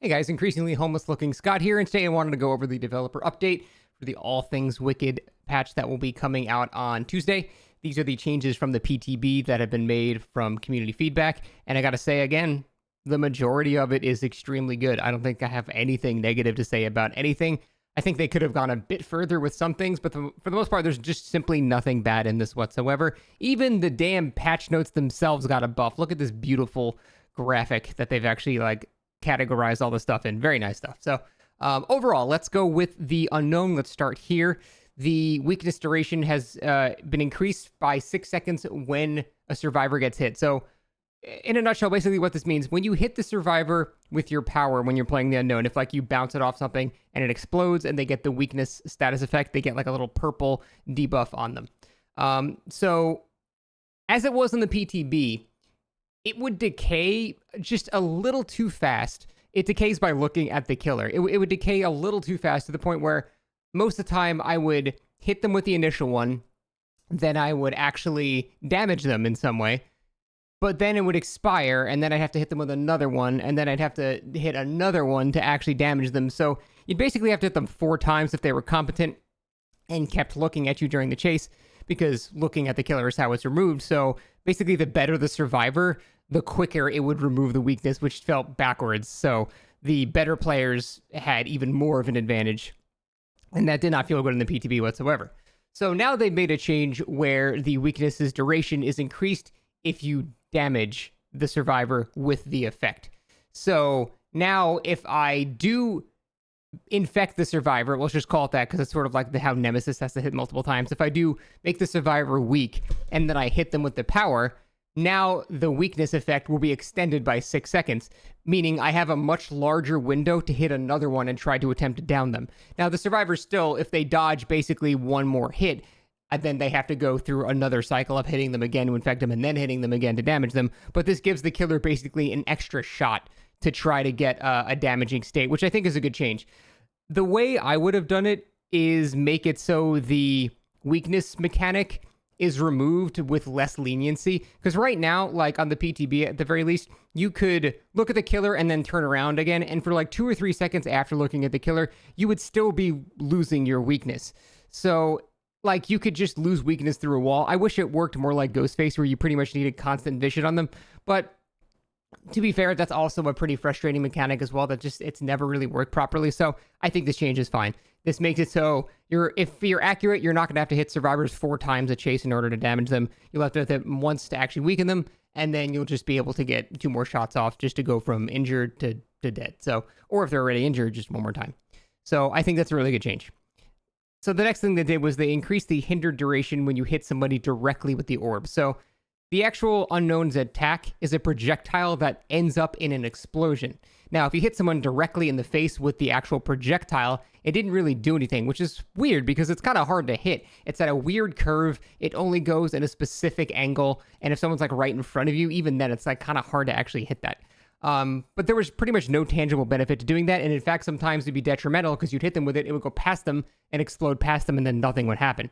Hey guys, increasingly homeless looking Scott here, and today I wanted to go over the developer update for the All Things Wicked patch that will be coming out on Tuesday. These are the changes from the PTB that have been made from community feedback, and I gotta say again, the majority of it is extremely good. I don't think I have anything negative to say about anything. I think they could have gone a bit further with some things, but for the most part, there's just simply nothing bad in this whatsoever. Even the damn patch notes themselves got a buff. Look at this beautiful graphic that they've actually categorize all the stuff in. Very nice stuff. So overall, let's go with the unknown. Let's start here. The weakness duration has been increased by 6 seconds when a survivor gets hit. So in a nutshell, basically what this means, when you hit the survivor with your power when you're playing the unknown, if you bounce it off something and it explodes and they get the weakness status effect, they get a little purple debuff on them. So as it was in the PTB, it would decay just a little too fast. It decays by looking at the killer. It would decay a little too fast to the point where most of the time I would hit them with the initial one, then I would actually damage them in some way, but then it would expire, and then I'd have to hit them with another one, and then I'd have to hit another one to actually damage them. So you'd basically have to hit them 4 times if they were competent and kept looking at you during the chase, because looking at the killer is how it's removed. So basically, the better the survivor, the quicker it would remove the weakness, which felt backwards. So the better players had even more of an advantage, and that did not feel good in the PTB whatsoever. So now they've made a change where the weakness's duration is increased if you damage the survivor with the effect. So now if I do infect the survivor, let's just call it that because it's sort of like how Nemesis has to hit multiple times. If I do make the survivor weak and then I hit them with the power, now the weakness effect will be extended by 6 seconds, meaning I have a much larger window to hit another one and try to attempt to down them. Now the survivor still, if they dodge basically one more hit, and then they have to go through another cycle of hitting them again to infect them and then hitting them again to damage them. But this gives the killer basically an extra shot to try to get a damaging state, which I think is a good change. The way I would have done it is make it so the weakness mechanic is removed with less leniency. Because right now, on the PTB at the very least, you could look at the killer and then turn around again. And for 2 or 3 seconds after looking at the killer, you would still be losing your weakness. So you could just lose weakness through a wall. I wish it worked more like Ghostface, where you pretty much needed constant vision on them. But to be fair, that's also a pretty frustrating mechanic as well, that it's never really worked properly. So I think this change is fine. This makes it so if you're accurate, you're not going to have to hit survivors 4 times a chase in order to damage them. You'll have to hit them once to actually weaken them, and then you'll just be able to get 2 more shots off just to go from injured to dead. So, or if they're already injured, just 1 more time. So I think that's a really good change. So the next thing they did was they increased the hindered duration when you hit somebody directly with the orb. So the actual Unknown's attack is a projectile that ends up in an explosion. Now, if you hit someone directly in the face with the actual projectile, it didn't really do anything, which is weird because it's kind of hard to hit. It's at a weird curve. It only goes in a specific angle. And if someone's right in front of you, even then, it's kind of hard to actually hit that. But there was pretty much no tangible benefit to doing that. And in fact, sometimes it'd be detrimental because you'd hit them with it. It would go past them and explode past them, and then nothing would happen.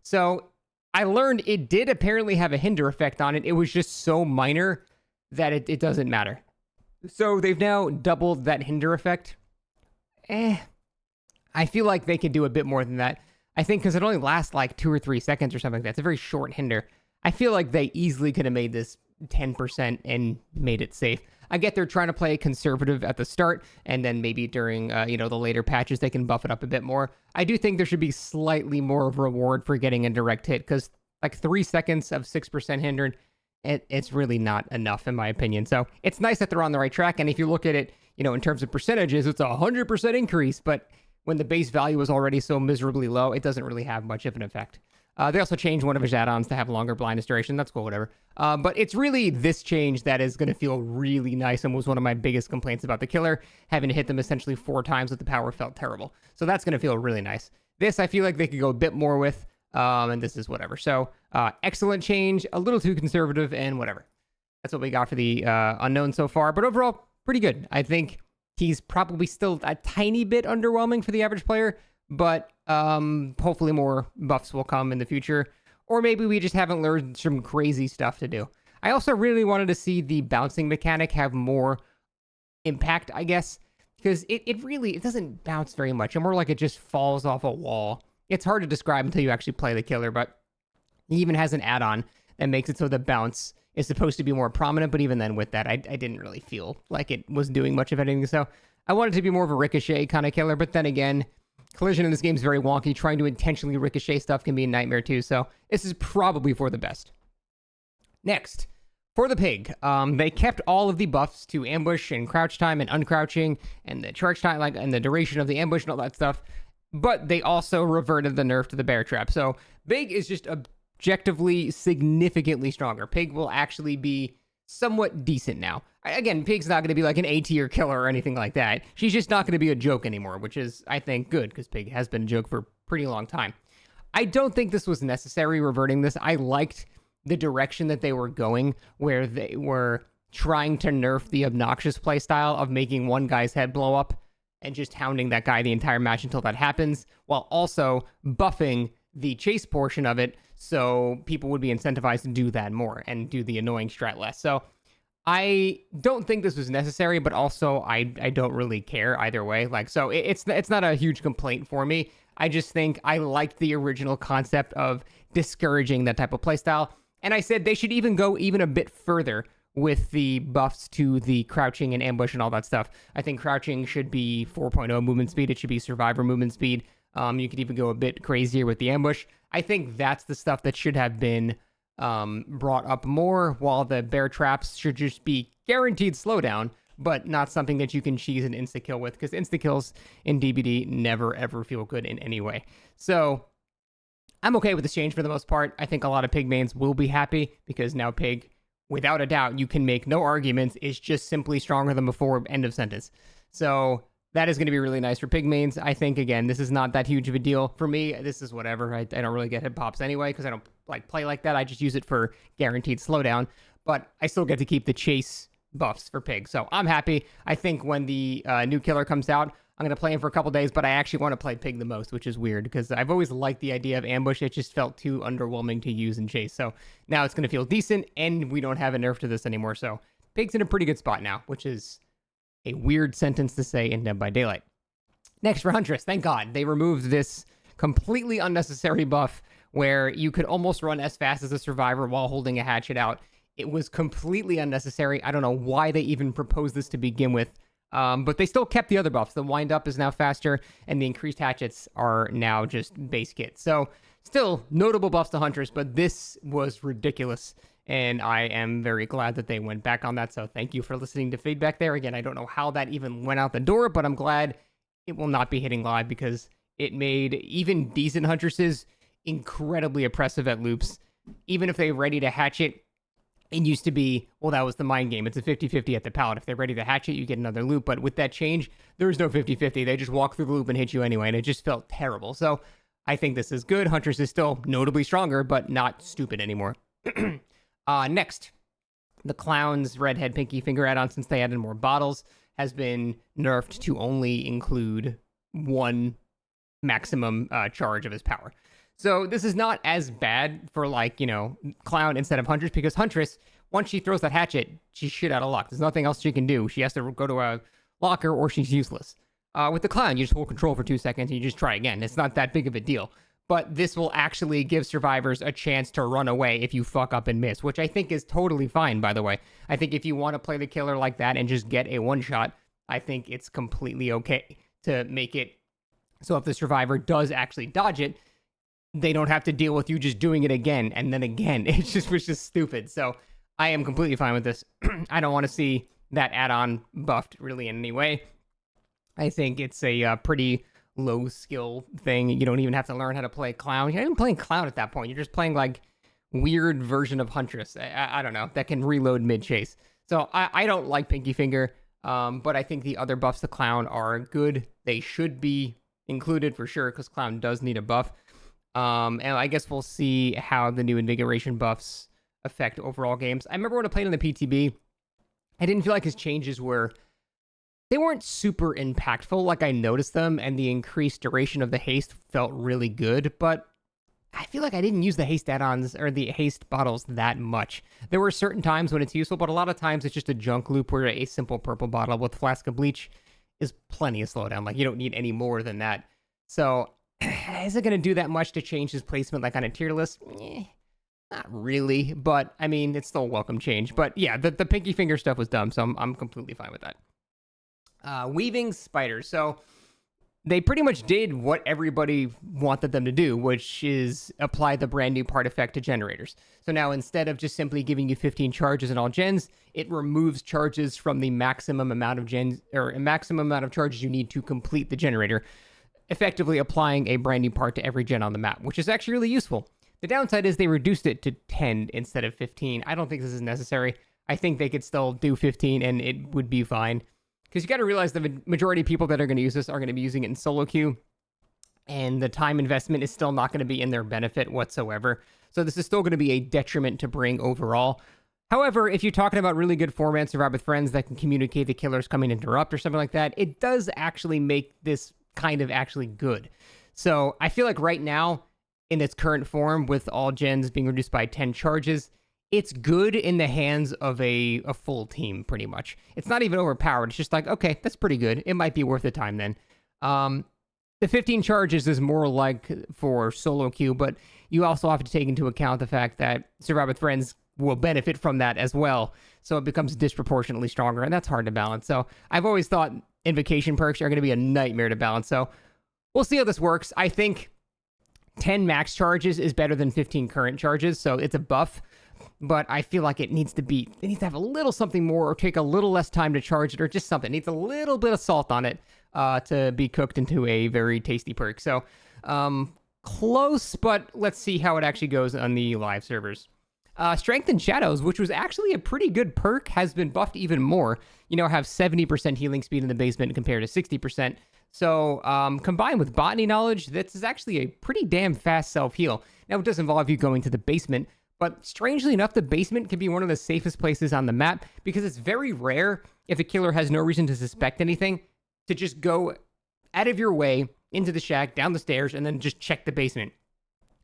So I learned it did apparently have a hinder effect on it. It was just so minor that it doesn't matter. So they've now doubled that hinder effect. I feel like they could do a bit more than that. I think because it only lasts 2 or 3 seconds or something like that. It's a very short hinder. I feel like they easily could have made this 10% and made it safe. I get they're trying to play conservative at the start, and then maybe during the later patches they can buff it up a bit more. I do think there should be slightly more of a reward for getting a direct hit, because 3 seconds of 6% hindered, it's really not enough in my opinion. So it's nice that they're on the right track, and if you look at it, in terms of percentages, it's a 100% increase, but when the base value is already so miserably low, it doesn't really have much of an effect. They also changed one of his add-ons to have longer blindness duration. That's cool, whatever. But it's really this change that is going to feel really nice and was one of my biggest complaints about the killer. Having to hit them essentially 4 times with the power felt terrible. So that's going to feel really nice. This, I feel like they could go a bit more with, and this is whatever. So excellent change, a little too conservative, and whatever. That's what we got for the Unknown so far. But overall, pretty good. I think he's probably still a tiny bit underwhelming for the average player, but hopefully more buffs will come in the future, or maybe we just haven't learned some crazy stuff to do. I also really wanted to see the bouncing mechanic have more impact, I guess, because it really, it doesn't bounce very much. And more like it just falls off a wall. It's hard to describe until you actually play the killer, but it even has an add-on that makes it so the bounce is supposed to be more prominent, but even then with that, I didn't really feel like it was doing much of anything. So I wanted to be more of a ricochet kind of killer, but then again, collision in this game is very wonky. Trying to intentionally ricochet stuff can be a nightmare too, so this is probably for the best. Next, for the pig, they kept all of the buffs to ambush and crouch time and uncrouching and the charge time, like, and the duration of the ambush and all that stuff, but they also reverted the nerf to the bear trap. So Pig is just objectively significantly stronger. Pig will actually be somewhat decent now. Again, Pig's not going to be like an A tier killer or anything like that. She's just not going to be a joke anymore, which is, I think, good, because Pig has been a joke for a pretty long time. I don't think this was necessary, reverting this. I liked the direction that they were going, where they were trying to nerf the obnoxious playstyle of making one guy's head blow up and just hounding that guy the entire match until that happens, while also buffing the chase portion of it, so people would be incentivized to do that more and do the annoying strat less. So I don't think this was necessary, but also I don't really care either way. Like, so it's not a huge complaint for me. I just think I liked the original concept of discouraging that type of playstyle. And I said they should even go even a bit further with the buffs to the crouching and ambush and all that stuff. I think crouching should be 4.0 movement speed. It should be survivor movement speed. You could even go a bit crazier with the ambush. I think that's the stuff that should have been brought up more, while the bear traps should just be guaranteed slowdown, but not something that you can cheese an insta-kill with, because insta-kills in DBD never ever feel good in any way. So I'm okay with this change for the most part. I think a lot of Pig mains will be happy, because now Pig, without a doubt, you can make no arguments, is just simply stronger than before, end of sentence. So that is going to be really nice for Pig mains. I think, again, this is not that huge of a deal. For me, this is whatever. I don't really get hit pops anyway, because I don't like play like that. I just use it for guaranteed slowdown, but I still get to keep the chase buffs for Pig. So I'm happy. I think when the new killer comes out, I'm going to play him for a couple days, but I actually want to play Pig the most, which is weird, because I've always liked the idea of ambush. It just felt too underwhelming to use and chase. So now it's going to feel decent, and we don't have a nerf to this anymore. So Pig's in a pretty good spot now, which is a weird sentence to say in Dead by Daylight. Next, for Huntress, thank God they removed this completely unnecessary buff where you could almost run as fast as a survivor while holding a hatchet out. It was completely unnecessary. I don't know why they even proposed this to begin with, but they still kept the other buffs. The wind up is now faster, and the increased hatchets are now just base kit. So still notable buffs to Huntress, but this was ridiculous. And I am very glad that they went back on that. So thank you for listening to feedback there. Again, I don't know how that even went out the door, but I'm glad it will not be hitting live, because it made even decent Huntresses incredibly oppressive at loops. Even if they're ready to hatch it, it used to be, well, that was the mind game. It's a 50-50 at the pallet. If they're ready to hatch it, you get another loop. But with that change, there is no 50-50. They just walk through the loop and hit you anyway. And it just felt terrible. So I think this is good. Huntress is still notably stronger, but not stupid anymore. Next, the Clown's Redhead Pinky Finger add-on, since they added more bottles, has been nerfed to only include one maximum charge of his power. So this is not as bad for, like, you know, Clown instead of Huntress, because Huntress, once she throws that hatchet, she's shit out of luck. There's nothing else she can do. She has to go to a locker, or she's useless. With the Clown, you just hold control for 2 seconds and you just try again. It's not that big of a deal. But this will actually give survivors a chance to run away if you fuck up and miss, which I think is totally fine, by the way. I think if you want to play the killer like that and just get a one-shot, I think it's completely okay to make it so if the survivor does actually dodge it, they don't have to deal with you just doing it again and then again. It was just stupid. So I am completely fine with this. I don't want to see that add-on buffed really in any way. I think it's a pretty low skill thing. You don't even have to learn how to play Clown. You're not even playing Clown at that point. You're just playing like weird version of Huntress. I don't know, that can reload mid chase. So I don't like Pinky Finger, but I think the other buffs to Clown are good. They should be included for sure, because Clown does need a buff. And I guess we'll see how the new Invigoration buffs affect overall games. I remember when I played on the PTB, I didn't feel like his changes they weren't super impactful. Like, I noticed them, and the increased duration of the haste felt really good, but I feel like I didn't use the haste add-ons or the haste bottles that much. There were certain times when it's useful, but a lot of times it's just a junk loop where a simple purple bottle with Flask of Bleach is plenty of slowdown. Like, you don't need any more than that. So, is it going to do that much to change his placement, like on a tier list? Not really, but I mean, it's still a welcome change. But yeah, the pinky finger stuff was dumb, so I'm completely fine with that. Weaving spiders. So they pretty much did what everybody wanted them to do, which is apply the brand new part effect to generators. So now instead of just simply giving you 15 charges in all gens, it removes charges from the maximum amount of gens, or a maximum amount of charges you need to complete the generator, effectively applying a brand new part to every gen on the map, which is actually really useful. The downside is they reduced it to 10 instead of 15. I don't think this is necessary. I think they could still do 15 and it would be fine. Because you got to realize the majority of people that are going to use this are going to be using it in solo queue, and the time investment is still not going to be in their benefit whatsoever. So this is still going to be a detriment to bring overall. However, if you're talking about really good 4-man survive with friends that can communicate the killers coming to interrupt or something like that, it does actually make this kind of actually good. So I feel like right now, in its current form, with all gens being reduced by 10 charges, it's good in the hands of a full team, pretty much. It's not even overpowered. It's just like, okay, that's pretty good. It might be worth the time then. The 15 charges is more like for solo queue, but you also have to take into account the fact that Survive with Friends will benefit from that as well. So it becomes disproportionately stronger, and that's hard to balance. So I've always thought invocation perks are going to be a nightmare to balance. So we'll see how this works. I think 10 max charges is better than 15 current charges, so it's a buff. But I feel like it needs to have a little something more, or take a little less time to charge it, or just something. It needs a little bit of salt on it to be cooked into a very tasty perk. So close, but let's see how it actually goes on the live servers. Strength in Shadows, which was actually a pretty good perk, has been buffed even more. You know, have 70% healing speed in the basement compared to 60%. So combined with Botany Knowledge, this is actually a pretty damn fast self-heal. Now, it does involve you going to the basement, but strangely enough, the basement can be one of the safest places on the map, because it's very rare, if a killer has no reason to suspect anything, to just go out of your way into the shack, down the stairs, and then just check the basement.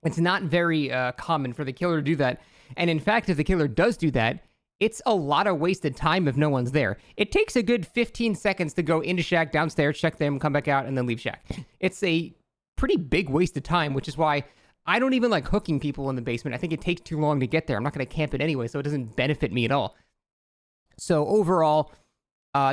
It's not very common for the killer to do that. And in fact, if the killer does do that, it's a lot of wasted time if no one's there. It takes a good 15 seconds to go into shack, downstairs, check them, come back out, and then leave shack. It's a pretty big waste of time, which is why I don't even like hooking people in the basement. I think it takes too long to get there. I'm not going to camp it anyway, so it doesn't benefit me at all. So overall,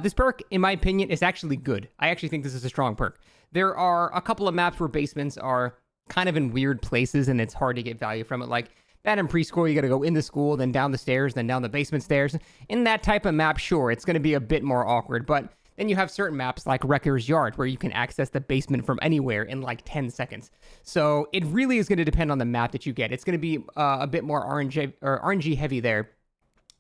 this perk, in my opinion, is actually good. I actually think this is a strong perk. There are a couple of maps where basements are kind of in weird places, and it's hard to get value from it. Like that in preschool, you got to go in the school, then down the stairs, then down the basement stairs. In that type of map, sure, it's going to be a bit more awkward, but then you have certain maps like Wrecker's Yard where you can access the basement from anywhere in like 10 seconds. So it really is going to depend on the map that you get. It's going to be a bit more RNG heavy there,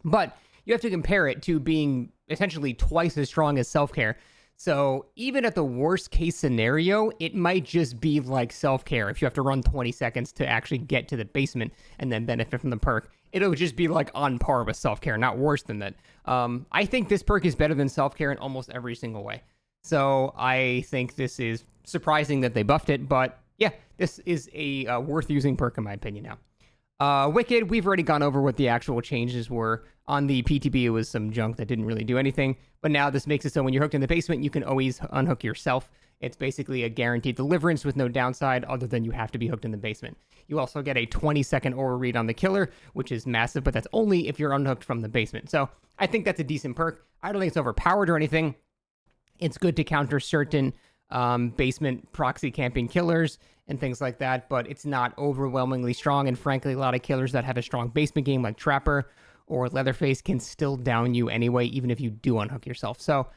but you have to compare it to being essentially twice as strong as Self-Care. So even at the worst case scenario, it might just be like Self-Care. If you have to run 20 seconds to actually get to the basement and then benefit from the perk, it'll just be like on par with Self-Care, not worse than that. I think this perk is better than Self-Care in almost every single way. So I think this is surprising that they buffed it, but yeah, this is a worth using perk in my opinion now. Wicked, we've already gone over what the actual changes were. On the PTB, it was some junk that didn't really do anything, but now this makes it so when you're hooked in the basement, you can always unhook yourself. It's basically a guaranteed deliverance with no downside other than you have to be hooked in the basement. You also get a 20-second aura read on the killer, which is massive, but that's only if you're unhooked from the basement. So I think that's a decent perk. I don't think it's overpowered or anything. It's good to counter certain basement proxy camping killers and things like that, but it's not overwhelmingly strong, and frankly, a lot of killers that have a strong basement game like Trapper or Leatherface can still down you anyway, even if you do unhook yourself. So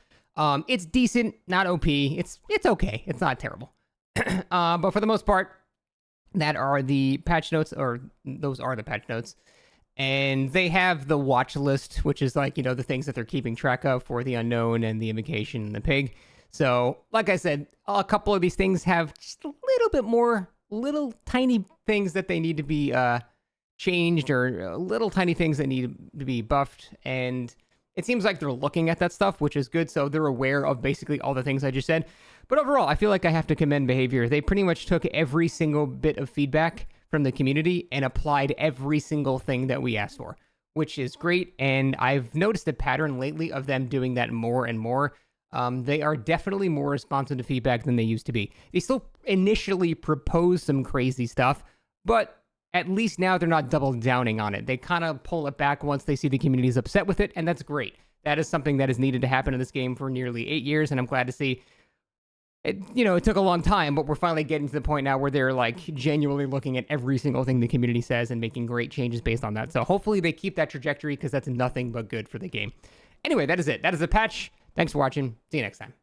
it's decent, not OP. It's okay. It's not terrible. But for the most part, that are the patch notes, or those are the patch notes. And they have the watch list, which is like, you know, the things that they're keeping track of for the unknown and the invocation and the pig. So, like I said, a couple of these things have just a little bit more, little tiny things that they need to be changed, or little tiny things that need to be buffed. And it seems like they're looking at that stuff, which is good. So they're aware of basically all the things I just said. But overall, I feel like I have to commend Behavior. They pretty much took every single bit of feedback from the community and applied every single thing that we asked for, which is great. And I've noticed a pattern lately of them doing that more and more. They are definitely more responsive to feedback than they used to be. They still initially propose some crazy stuff, but at least now they're not double downing on it. They kind of pull it back once they see the community's upset with it, and that's great. That is something that is needed to happen in this game for nearly 8 years, and I'm glad to see it. It took a long time, but we're finally getting to the point now where they're like genuinely looking at every single thing the community says and making great changes based on that. So hopefully they keep that trajectory, because that's nothing but good for the game. Anyway, that is it. That is the patch. Thanks for watching. See you next time.